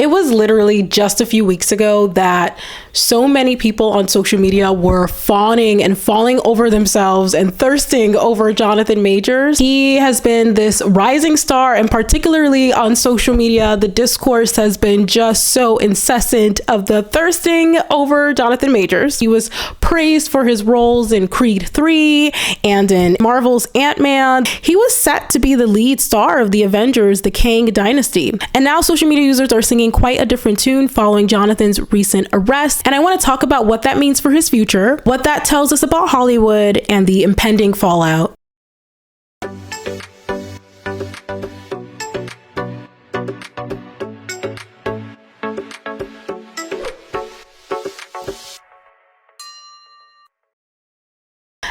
It was literally just a few weeks ago that so many people on social media were fawning and falling over themselves and thirsting over Jonathan Majors. He has been this rising star, and particularly on social media, the discourse has been just so incessant of the thirsting over Jonathan Majors. He was praised for his roles in Creed 3 and in Marvel's Ant-Man. He was set to be the lead star of the Avengers, the Kang Dynasty. And now social media users are singing quite a different tune following Jonathan's recent arrest. And I want to talk about what that means for his future, what that tells us about Hollywood, and the impending fallout.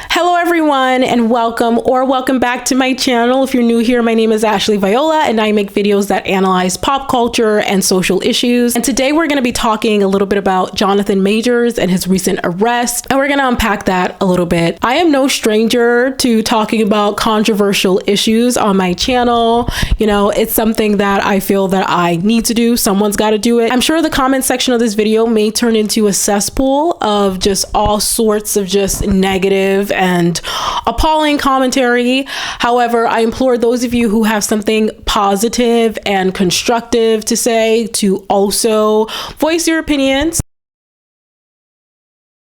Hello everyone, and welcome back to my channel. If you're new here, my name is Ashley Viola and I make videos that analyze pop culture and social issues. And today we're going to be talking a little bit about Jonathan Majors and his recent arrest, and we're going to unpack that a little bit. I am no stranger to talking about controversial issues on my channel. You know, it's something that I feel that I need to do. Someone's got to do it. I'm sure the comment section of this video may turn into a cesspool of just all sorts of just negative and appalling commentary. However, I implore those of you who have something positive and constructive to say to also voice your opinions.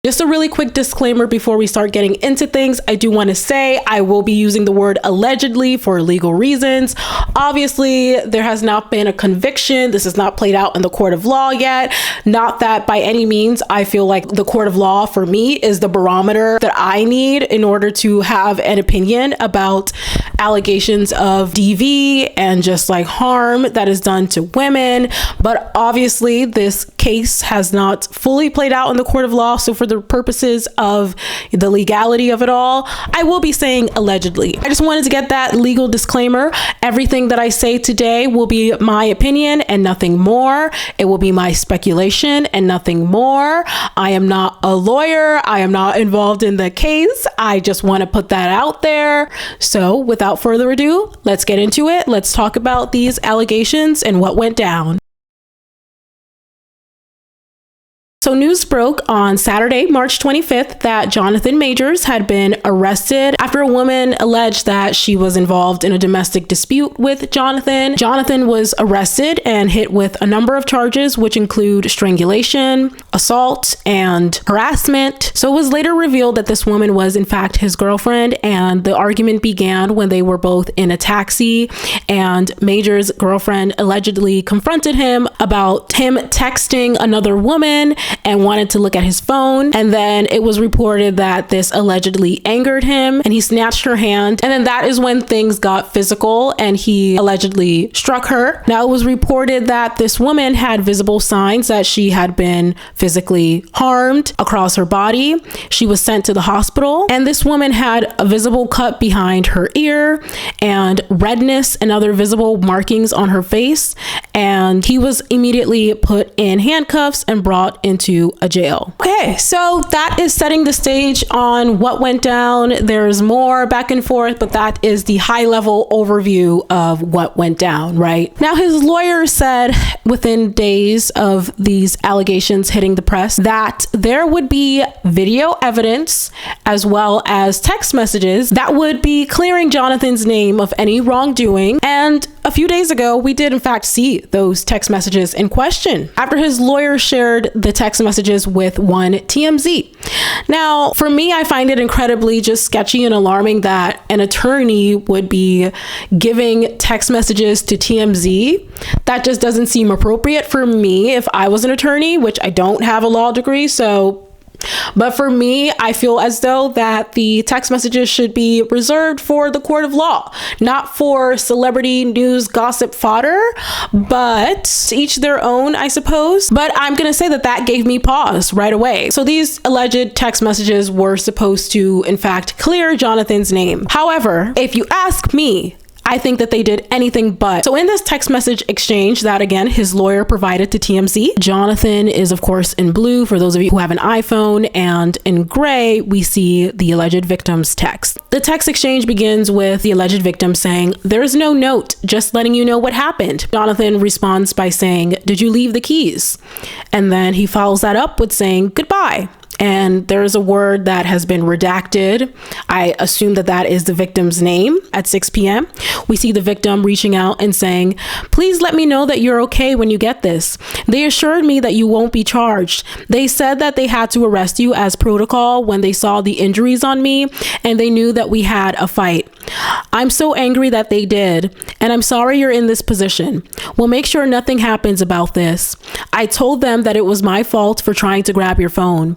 Just a really quick disclaimer before we start getting into things. I do want to say I will be using the word allegedly for legal reasons. Obviously, there has not been a conviction. This is not played out in the court of law yet. Not that by any means I feel like the court of law for me is the barometer that I need in order to have an opinion about allegations of DV and just like harm that is done to women. But obviously this case has not fully played out in the court of law. So for the purposes of the legality of it all, I will be saying allegedly. I just wanted to get that legal disclaimer. Everything that I say today will be my opinion and nothing more. It will be my speculation and nothing more. I am not a lawyer. I am not involved in the case. I just want to put that out there. So without further ado, let's get into it. Let's talk about these allegations and what went down. So news broke on Saturday, March 25th, that Jonathan Majors had been arrested after a woman alleged that she was involved in a domestic dispute with Jonathan. Jonathan was arrested and hit with a number of charges, which include strangulation, assault, and harassment. So it was later revealed that this woman was in fact his girlfriend, and the argument began when they were both in a taxi, and Majors' girlfriend allegedly confronted him about him texting another woman and wanted to look at his phone. And then it was reported that this allegedly angered him and he snatched her hand. And then that is when things got physical and he allegedly struck her. Now it was reported that this woman had visible signs that she had been physically harmed across her body. She was sent to the hospital, and this woman had a visible cut behind her ear and redness and other visible markings on her face. And he was immediately put in handcuffs and brought into a jail. Okay, so that is setting the stage on what went down. There's more back and forth, but that is the high level overview of what went down, right? Now, his lawyer said within days of these allegations hitting the press that there would be video evidence as well as text messages that would be clearing Jonathan's name of any wrongdoing. And a few days ago, we did in fact see those text messages in question after his lawyer shared the text messages with one TMZ. Now, for me, I find it incredibly just sketchy and alarming that an attorney would be giving text messages to TMZ. That just doesn't seem appropriate for me if I was an attorney, which I don't have a law degree, but for me, I feel as though that the text messages should be reserved for the court of law, not for celebrity news gossip fodder, but to each their own, I suppose. But I'm going to say that that gave me pause right away. So these alleged text messages were supposed to, in fact, clear Jonathan's name. However, if you ask me, I think that they did anything but. So in this text message exchange that, again, his lawyer provided to TMZ, Jonathan is, of course, in blue for those of you who have an iPhone, and in gray, we see the alleged victim's text. The text exchange begins with the alleged victim saying, "There's no note, just letting you know what happened." Jonathan responds by saying, "Did you leave the keys?" And then he follows that up with saying, "Goodbye." And there's a word that has been redacted. I assume that that is the victim's name. At 6 p.m., we see the victim reaching out and saying, "Please let me know that you're okay when you get this. They assured me that you won't be charged. They said that they had to arrest you as protocol when they saw the injuries on me and they knew that we had a fight. I'm so angry that they did, and I'm sorry you're in this position. We'll make sure nothing happens about this. I told them that it was my fault for trying to grab your phone.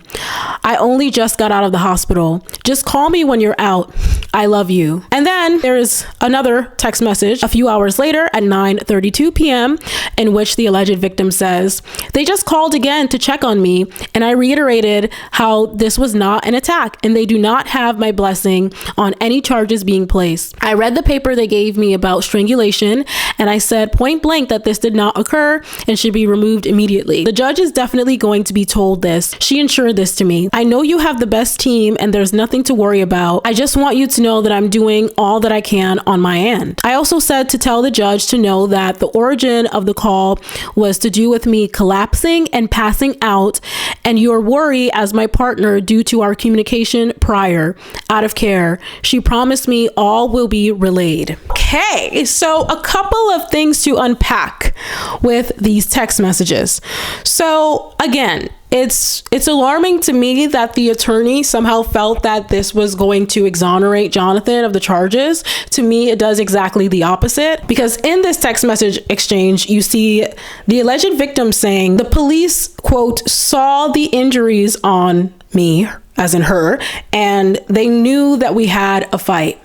I only just got out of the hospital. Just call me when you're out. I love you." And then there is another text message a few hours later at 9:32 p.m. in which the alleged victim says, "They just called again to check on me, and I reiterated how this was not an attack, and they do not have my blessing on any charges being placed. I read the paper they gave me about strangulation, and I said point blank that this did not occur and should be removed immediately. The judge is definitely going to be told this. She ensured this to me. I know you have the best team and there's nothing to worry about. I just want you to know that I'm doing all that I can on my end. I also said to tell the judge to know that the origin of the call was to do with me collapsing and passing out and your worry as my partner due to our communication prior, out of care. She promised me all will be relayed." Okay, so a couple of things to unpack with these text messages. So again, it's alarming to me that the attorney somehow felt that this was going to exonerate Jonathan of the charges. To me, it does exactly the opposite, because in this text message exchange, you see the alleged victim saying the police, quote, "saw the injuries on me," as in her, and they knew that we had a fight.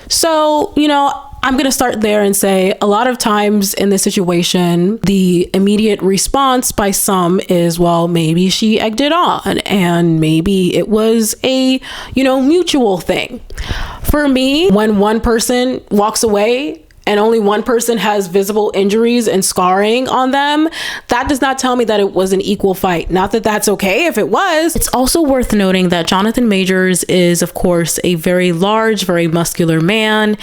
So, I'm going to start there and say a lot of times in this situation, the immediate response by some is, well, maybe she egged it on and maybe it was a, mutual thing. For me, when one person walks away and only one person has visible injuries and scarring on them, that does not tell me that it was an equal fight. Not that that's okay if it was. It's also worth noting that Jonathan Majors is, of course, a very large, very muscular man.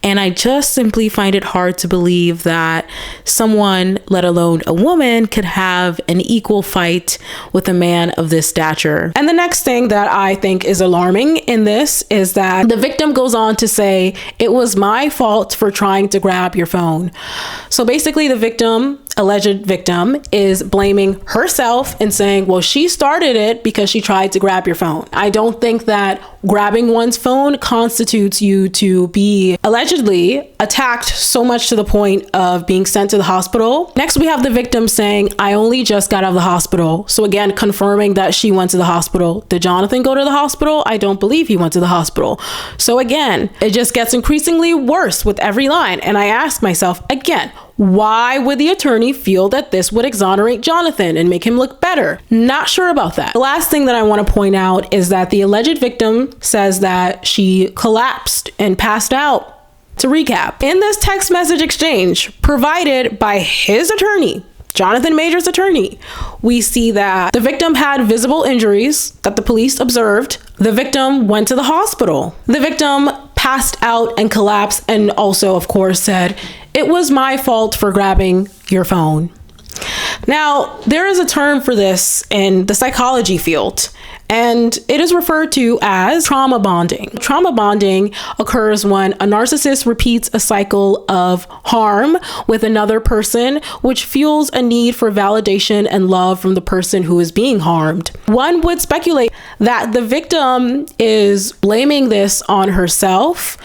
And I just simply find it hard to believe that someone, let alone a woman, could have an equal fight with a man of this stature. And the next thing that I think is alarming in this is that the victim goes on to say, "It was my fault for trying to grab your phone." So basically the victim, alleged victim, is blaming herself and saying, well, she started it because she tried to grab your phone. I don't think that grabbing one's phone constitutes you to be allegedly attacked so much to the point of being sent to the hospital. Next, we have the victim saying, "I only just got out of the hospital." So again, confirming that she went to the hospital. Did Jonathan go to the hospital? I don't believe he went to the hospital. So again, it just gets increasingly worse with every line. And I ask myself again, why would the attorney feel that this would exonerate Jonathan and make him look better? Not sure about that. The last thing that I want to point out is that the alleged victim says that she collapsed and passed out. To recap, in this text message exchange provided by his attorney, Jonathan Majors' attorney, we see that the victim had visible injuries that the police observed. The victim went to the hospital. The victim passed out and collapsed and also, of course, said, "It was my fault for grabbing your phone." Now, there is a term for this in the psychology field, and it is referred to as trauma bonding. Trauma bonding occurs when a narcissist repeats a cycle of harm with another person, which fuels a need for validation and love from the person who is being harmed. One would speculate that the victim is blaming this on herself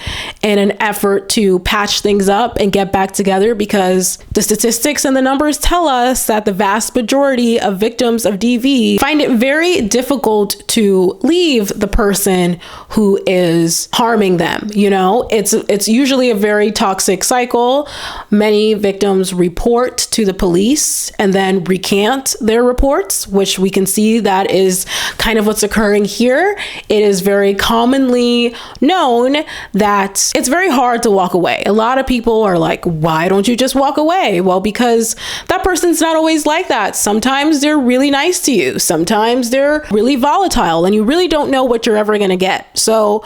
in an effort to patch things up and get back together, because the statistics and the numbers tell us that the vast majority of victims of DV find it very difficult told to leave the person who is harming them. You know, it's usually a very toxic cycle. Many victims report to the police and then recant their reports, which we can see that is kind of what's occurring here. It is very commonly known that it's very hard to walk away. A lot of people are like, why don't you just walk away? Well, because that person's not always like that. Sometimes they're really nice to you. Sometimes they're really volatile and you really don't know what you're ever going to get. So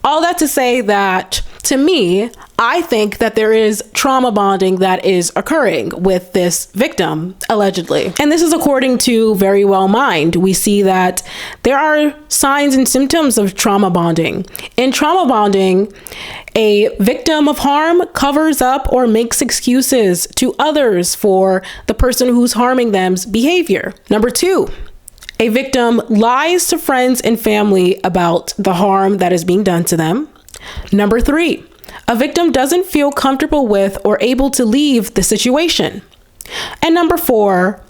all that to say that, to me, I think that there is trauma bonding that is occurring with this victim, allegedly. And this is according to Very Well Mind. We see that there are signs and symptoms of trauma bonding. In trauma bonding, a victim of harm covers up or makes excuses to others for the person who's harming them's behavior. Number 2, a victim lies to friends and family about the harm that is being done to them. Number 3, a victim doesn't feel comfortable with or able to leave the situation. And number 4,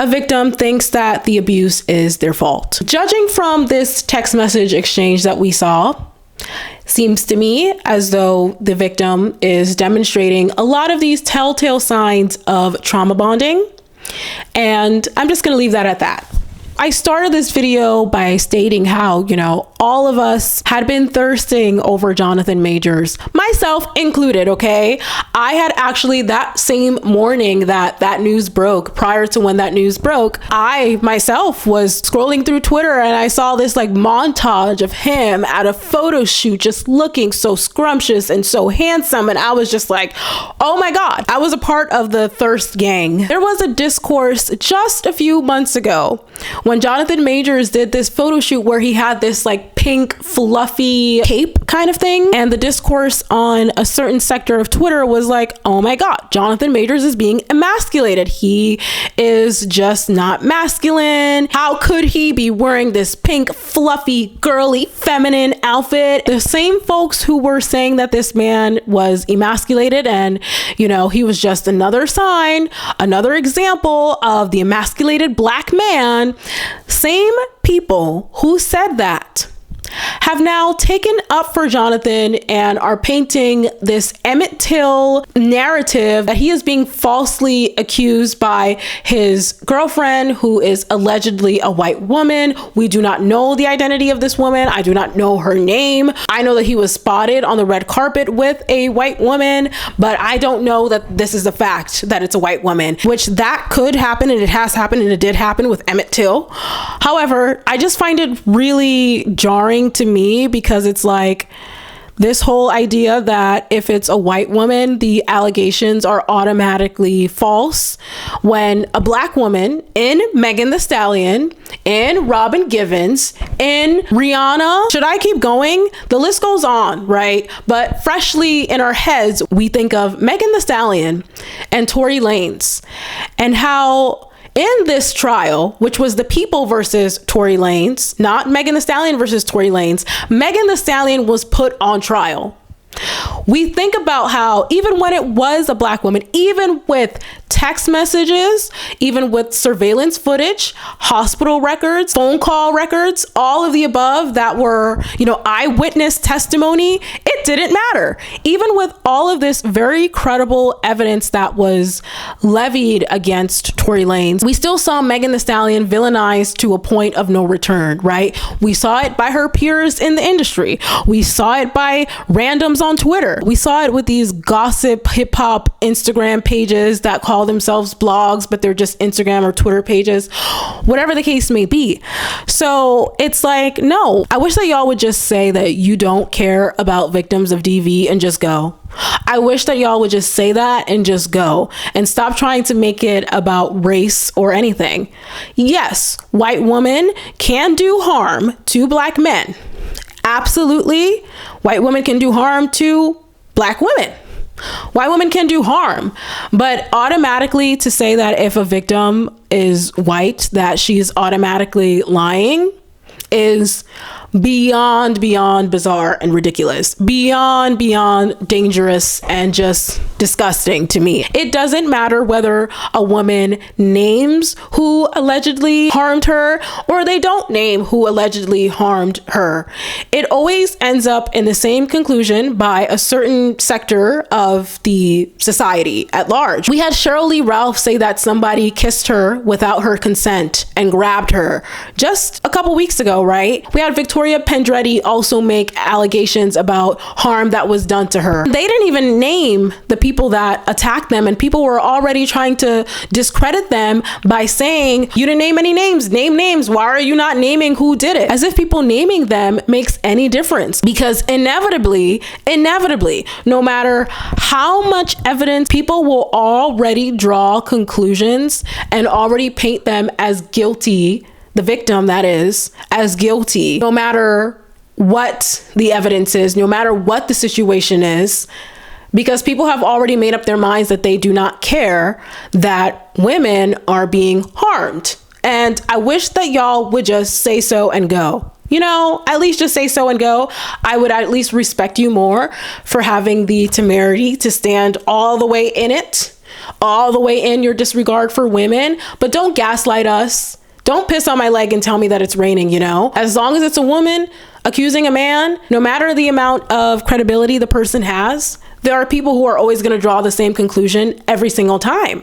a victim thinks that the abuse is their fault. Judging from this text message exchange that we saw, seems to me as though the victim is demonstrating a lot of these telltale signs of trauma bonding. And I'm just going to leave that at that. I started this video by stating how, all of us had been thirsting over Jonathan Majors, myself included, okay? I had actually, that same morning that news broke, prior to when that news broke, I myself was scrolling through Twitter and I saw this montage of him at a photo shoot just looking so scrumptious and so handsome. And I was just like, oh my God, I was a part of the thirst gang. There was a discourse just a few months ago when Jonathan Majors did this photo shoot where he had this pink fluffy cape kind of thing. And the discourse on a certain sector of Twitter was like, oh my God, Jonathan Majors is being emasculated. He is just not masculine. How could he be wearing this pink fluffy girly feminine outfit? The same folks who were saying that this man was emasculated and he was just another sign, another example of the emasculated black man, same people who said that have now taken up for Jonathan and are painting this Emmett Till narrative that he is being falsely accused by his girlfriend, who is allegedly a white woman. We do not know the identity of this woman. I do not know her name. I know that he was spotted on the red carpet with a white woman, but I don't know that this is the fact that it's a white woman, which that could happen, and it has happened, and it did happen with Emmett Till. However, I just find it really jarring to me because it's this whole idea that if it's a white woman, the allegations are automatically false, when a black woman in Megan Thee Stallion, in Robin Givens, in Rihanna, should I keep going? The list goes on, right? But freshly in our heads, we think of Megan Thee Stallion and Tory Lanez, and how in this trial, which was the People versus Tory Lanez, not Megan Thee Stallion versus Tory Lanez, Megan Thee Stallion was put on trial. We think about how even when it was a black woman, even with text messages, even with surveillance footage, hospital records, phone call records, all of the above that were, eyewitness testimony, it didn't matter. Even with all of this very credible evidence that was levied against Tory Lanez, we still saw Megan Thee Stallion villainized to a point of no return, right? We saw it by her peers in the industry. We saw it by randoms on Twitter. We saw it with these gossip hip hop Instagram pages that call themselves blogs, but they're just Instagram or Twitter pages, whatever the case may be. So it's no, I wish that y'all would just say that you don't care about victims of DV and just go. I wish that y'all would just say that and just go and stop trying to make it about race or anything. Yes, white women can do harm to black men. Absolutely. White women can do harm to black women. White women can do harm, but automatically to say that if a victim is white, that she's automatically lying is beyond bizarre and ridiculous, beyond dangerous and just disgusting to me. It doesn't matter whether a woman names who allegedly harmed her or they don't name who allegedly harmed her. It always ends up in the same conclusion by a certain sector of the society at large. We had Cheryl Lee Ralph say that somebody kissed her without her consent and grabbed her just a couple weeks ago, right? We had Victoria Pendretti also make allegations about harm that was done to her. They didn't even name the people that attacked them, and people were already trying to discredit them by saying, you didn't name any names, name names. Why are you not naming who did it? As if people naming them makes any difference, because inevitably, no matter how much evidence, people will already draw conclusions and already paint them as guilty, the victim that is, as guilty, no matter what the evidence is, no matter what the situation is, because people have already made up their minds that they do not care that women are being harmed. And I wish that y'all would just say so and go. You know, at least just say so and go. I would at least respect you more for having the temerity to stand all the way in it, all the way in your disregard for women. But don't gaslight us. Don't piss on my leg and tell me that it's raining, you know? As long as it's a woman accusing a man, no matter the amount of credibility the person has, there are people who are always going to draw the same conclusion every single time.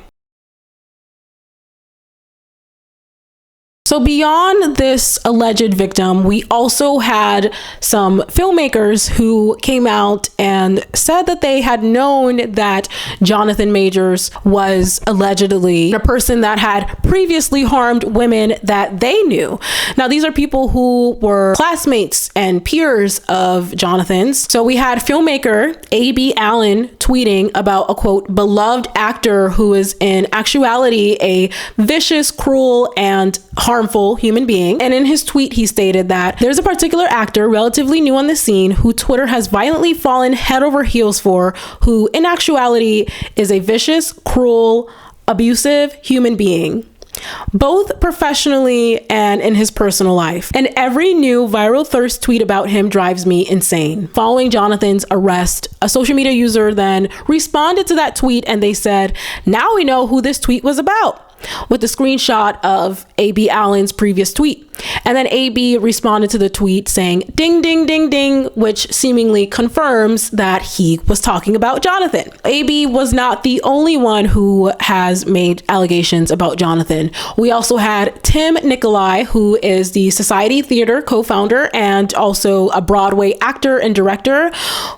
So beyond this alleged victim, we also had some filmmakers who came out and said that they had known that Jonathan Majors was allegedly a person that had previously harmed women that they knew. Now, these are people who were classmates and peers of Jonathan's. So we had filmmaker A.B. Allen tweeting about a, quote, beloved actor who is in actuality a vicious, cruel, and harmful human being. And in his tweet, he stated that there's a particular actor relatively new on the scene who Twitter has violently fallen head over heels for, who in actuality is a vicious, cruel, abusive human being, both professionally and in his personal life. And every new viral thirst tweet about him drives me insane. Following Jonathan's arrest, a social media user then responded to that tweet and they said, now we know who this tweet was about, with the screenshot of A.B. Allen's previous tweet. And then A.B. responded to the tweet saying, ding, ding, ding, ding, which seemingly confirms that he was talking about Jonathan. A.B. was not the only one who has made allegations about Jonathan. We also had Tim Nicolai, who is the Society Theater co-founder and also a Broadway actor and director,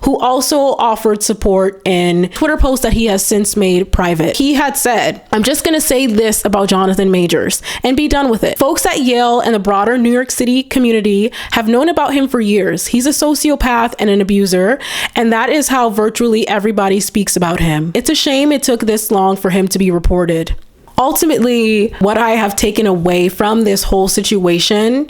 who also offered support in Twitter posts that he has since made private. He had said, I'm just going to say this about Jonathan Majors and be done with it. Folks at Yale and the broader New York City community have known about him for years. He's a sociopath and an abuser, and that is how virtually everybody speaks about him. It's a shame it took this long for him to be reported. Ultimately, what I have taken away from this whole situation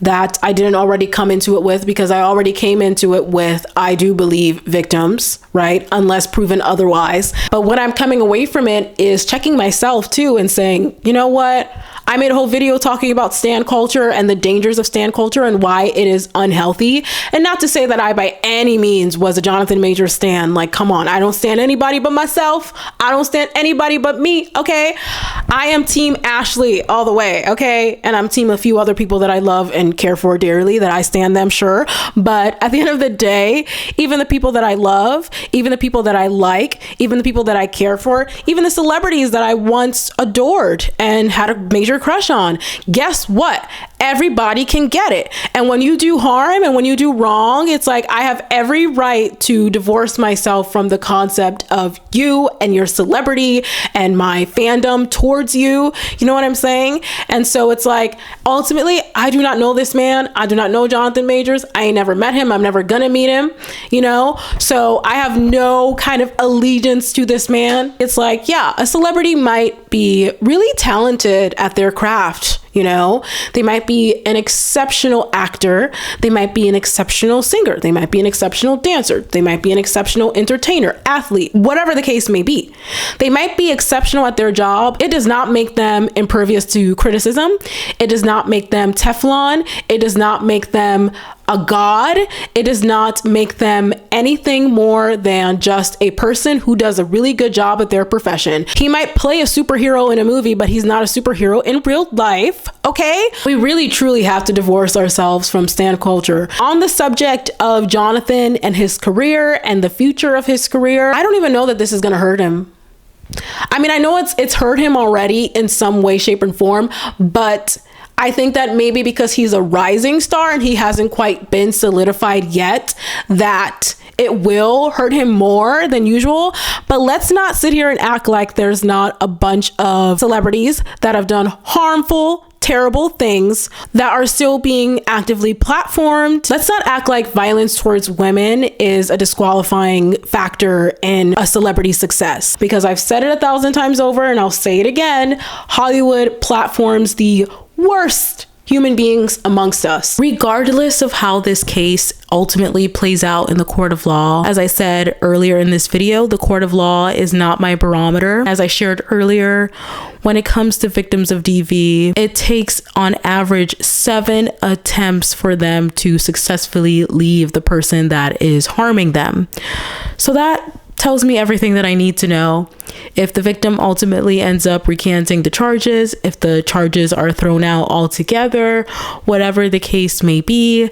that I didn't already come into it with, because I already came into it with, I do believe victims, right? Unless proven otherwise. But what I'm coming away from it is checking myself too and saying, you know what? I made a whole video talking about stan culture and the dangers of stan culture and why it is unhealthy. And not to say that I by any means was a Jonathan Majors stan. Like, come on, I don't stan anybody but myself. I don't stan anybody but me, okay? I am team Ashley all the way, okay? And I'm team a few other people that I love and care for dearly, that I stan them, sure. But at the end of the day, even the people that I love, even the people that I like, even the people that I care for, even the celebrities that I once adored and had a major crush on, guess what? Everybody can get it. And when you do harm and when you do wrong, it's like I have every right to divorce myself from the concept of you and your celebrity and my fandom towards you. You know what I'm saying? And so it's like, ultimately, I do not know this man. I do not know Jonathan Majors. I ain't never met him. I'm never gonna meet him, you know? So I have no kind of allegiance to this man. It's like, yeah, a celebrity might be really talented at their craft. You know, they might be an exceptional actor. They might be an exceptional singer. They might be an exceptional dancer. They might be an exceptional entertainer, athlete, whatever the case may be. They might be exceptional at their job. It does not make them impervious to criticism. It does not make them Teflon. It does not make them a god. It does not make them anything more than just a person who does a really good job at their profession. He might play a superhero in a movie, but he's not a superhero in real life, okay? We really truly have to divorce ourselves from stan culture. On the subject of Jonathan and his career and the future of his career, I don't even know that this is gonna hurt him. I mean, I know it's hurt him already in some way, shape, and form, but I think that maybe because he's a rising star and he hasn't quite been solidified yet, that it will hurt him more than usual. But let's not sit here and act like there's not a bunch of celebrities that have done harmful, terrible things that are still being actively platformed. Let's not act like violence towards women is a disqualifying factor in a celebrity's success, because I've said it 1,000 times over and I'll say it again. Hollywood platforms the worst human beings amongst us. Regardless of how this case ultimately plays out in the court of law, as I said earlier in this video, the court of law is not my barometer. As I shared earlier, when it comes to victims of DV, it takes on average 7 attempts for them to successfully leave the person that is harming them. So that tells me everything that I need to know. If the victim ultimately ends up recanting the charges, if the charges are thrown out altogether, whatever the case may be,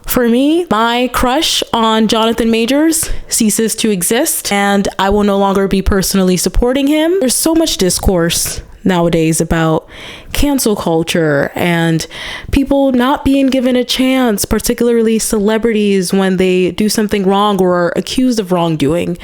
for me, my crush on Jonathan Majors ceases to exist, and I will no longer be personally supporting him. There's so much discourse nowadays about cancel culture and people not being given a chance, particularly celebrities, when they do something wrong or are accused of wrongdoing.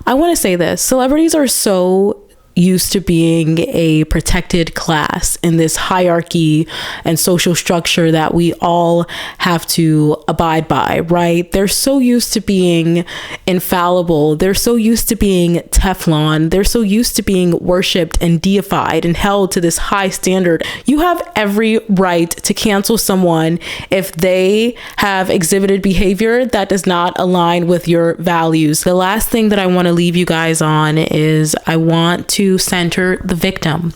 I want to say this: celebrities are so used to being a protected class in this hierarchy and social structure that we all have to abide by, right? They're so used to being infallible. They're so used to being Teflon. They're so used to being worshipped and deified and held to this high standard. You have every right to cancel someone if they have exhibited behavior that does not align with your values. The last thing that I want to leave you guys on is I want to center the victim.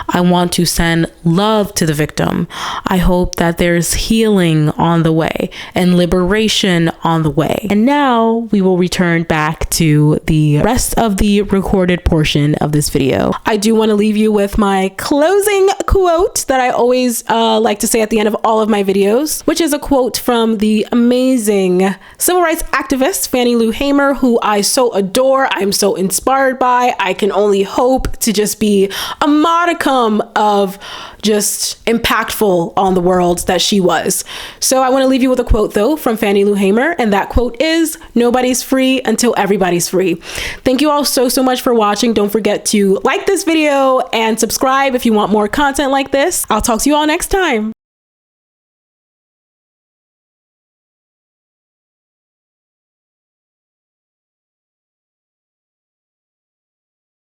I want to send love to the victim. I hope that there's healing on the way and liberation on the way. And now we will return back to the rest of the recorded portion of this video. I do want to leave you with my closing quote that I always like to say at the end of all of my videos, which is a quote from the amazing civil rights activist Fannie Lou Hamer, who I so adore. I'm so inspired by. I can only hope to just be a modicum of just impactful on the world that she was. So I want to leave you with a quote though from Fannie Lou Hamer, and that quote is, "Nobody's free until everybody's free." Thank you all so much for watching. Don't forget to like this video and subscribe if you want more content like this. I'll talk to you all next time.